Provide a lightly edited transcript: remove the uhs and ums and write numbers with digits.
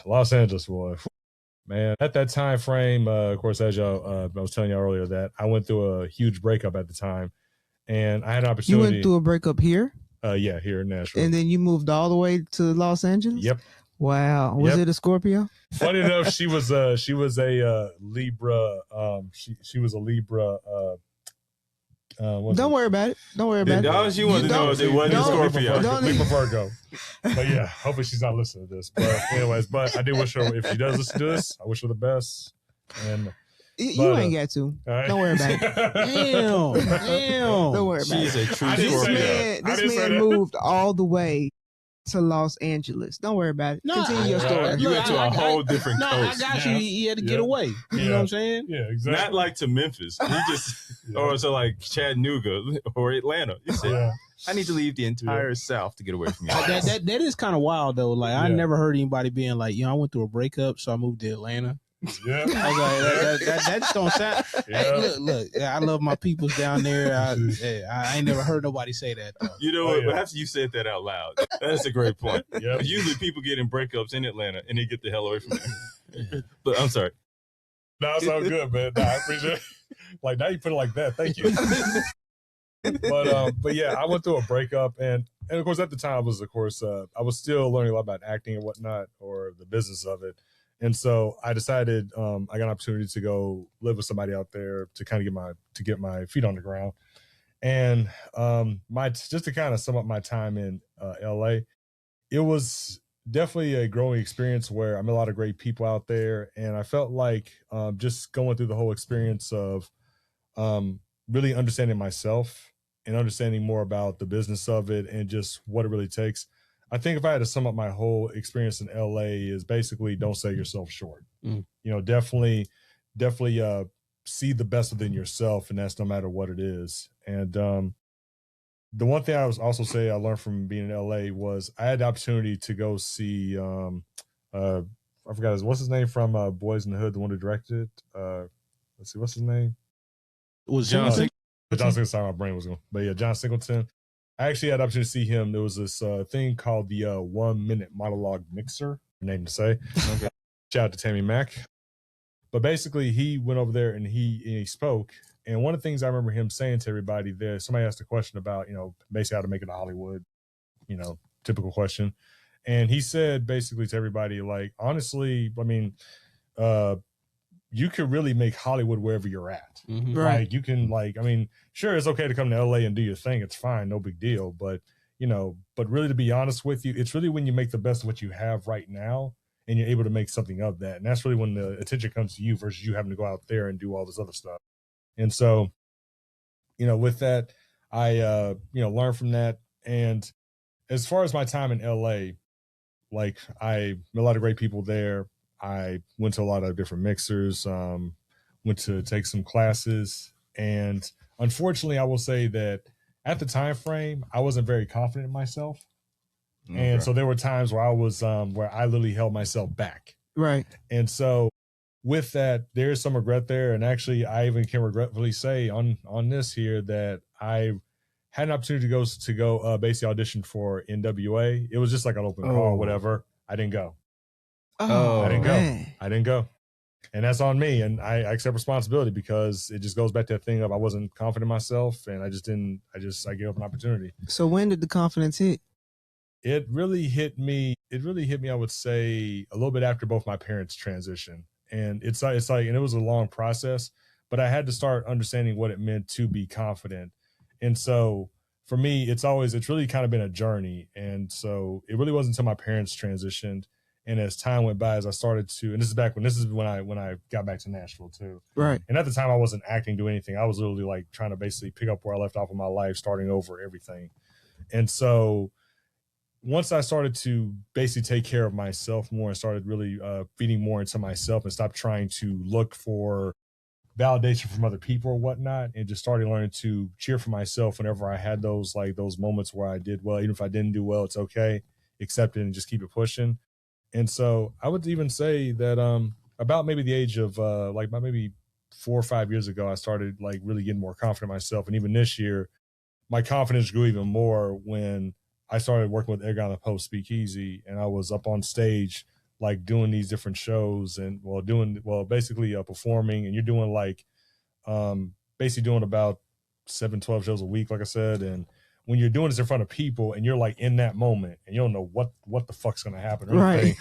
Los Angeles, boy, man. At that time frame, of course, as y'all, I was telling y'all earlier that I went through a huge breakup at the time, and I had an You went opportunity. through a breakup here, Yeah, here in Nashville. and then you moved all the way to Los Angeles. Yep. Wow. Was Yep. it a Scorpio? Funny enough, she was a Libra. She was a Libra. Don't worry about it. Don't worry about it. All she wanted to know is it wasn't a Scorpio. Libra Virgo. But yeah, hopefully she's not listening to this. But anyways, but I do wish her, if she does listen to this, I wish her the best. And you ain't got to. Right. Don't worry about it. Damn. Don't worry about She's it. She's a true Scorpio. This man moved all the way to Los Angeles. Don't worry about it. Continue your story. You went to a whole different coast. I got you. He had to get away. You know what I'm saying? Yeah, exactly. Not like to Memphis. He just, or so like Chattanooga or Atlanta. You said, I need to leave the entire South to get away from you. That is kind of wild though. Like I never heard anybody being like, I went through a breakup, so I moved to Atlanta. Yeah, I was like, that just don't sound. Hey, look, I love my peoples down there. I ain't never heard nobody say that though. You know what? Perhaps you said that out loud. That's a great point. Yep. Usually people get in breakups in Atlanta and they get the hell away from there. But I'm sorry. No, it's all good, man. I appreciate it. Like now you put it like that. Thank you. But yeah, I went through a breakup, and of course at the time I was still learning a lot about acting and whatnot, or the business of it. And so I decided I got an opportunity to go live with somebody out there to kind of get my feet on the ground. And just to kind of sum up my time in LA, it was definitely a growing experience where I met a lot of great people out there, and I felt like just going through the whole experience of really understanding myself and understanding more about the business of it and just what it really takes. I think if I had to sum up my whole experience in LA is basically don't sell yourself short. Definitely see the best within yourself, and that's no matter what it is. And the one thing I was also say I learned from being in LA was I had the opportunity to go see I forgot what's his name from Boys in the Hood, the one who directed it. Let's see, what's his name? It was John Singleton. John Singleton. Sorry, my brain was going. But yeah, John Singleton. I actually had the opportunity to see him. There was this thing called the 1 minute monologue mixer, name to say. Okay. Shout out to Tammy Mack. But basically, he went over there and he spoke. And one of the things I remember him saying to everybody there, somebody asked a question about, basically how to make it to Hollywood, typical question. And he said basically to everybody, like, honestly, I mean, you could really make Hollywood wherever you're at. Mm-hmm. Right. Like you can sure, it's okay to come to LA and do your thing. It's fine. No big deal. But, but really to be honest with you, it's really when you make the best of what you have right now and you're able to make something of that. And that's really when the attention comes to you versus you having to go out there and do all this other stuff. And so, with that, I, learned from that. And as far as my time in LA, like I met a lot of great people there. I went to a lot of different mixers, went to take some classes. And unfortunately, I will say that at the time frame, I wasn't very confident in myself. Okay. And so there were times where I was, where I literally held myself back. Right. And so with that, there's some regret there. And actually, I even can regretfully say on this here that I had an opportunity to go basically audition for NWA. It was just like an open call or whatever. I didn't go. I didn't go. And that's on me. And I accept responsibility because it just goes back to that thing of I wasn't confident in myself and I gave up an opportunity. So when did the confidence hit? It really hit me, I would say, a little bit after both my parents transitioned. And it's like, and it was a long process, but I had to start understanding what it meant to be confident. And so for me, it's really kind of been a journey. And so it really wasn't until my parents transitioned. And as time went by, as I started to, and this is when I got back to Nashville too. Right. And at the time I wasn't acting, doing anything. I was literally like trying to basically pick up where I left off in my life, starting over everything. And so once I started to basically take care of myself more and started really feeding more into myself and stopped trying to look for validation from other people or whatnot, and just started learning to cheer for myself whenever I had those moments where I did well. Even if I didn't do well, it's okay. Accept it and just keep it pushing. And so I would even say that about maybe the age of about maybe 4 or 5 years ago, I started like really getting more confident in myself. And even this year, my confidence grew even more when I started working with Edgar on the Post Speakeasy, and I was up on stage like doing these different shows and basically performing, and you're doing like basically doing about 7-12 shows a week, like I said. And when you're doing this in front of people and you're like in that moment and you don't know what the fuck's gonna happen or anything,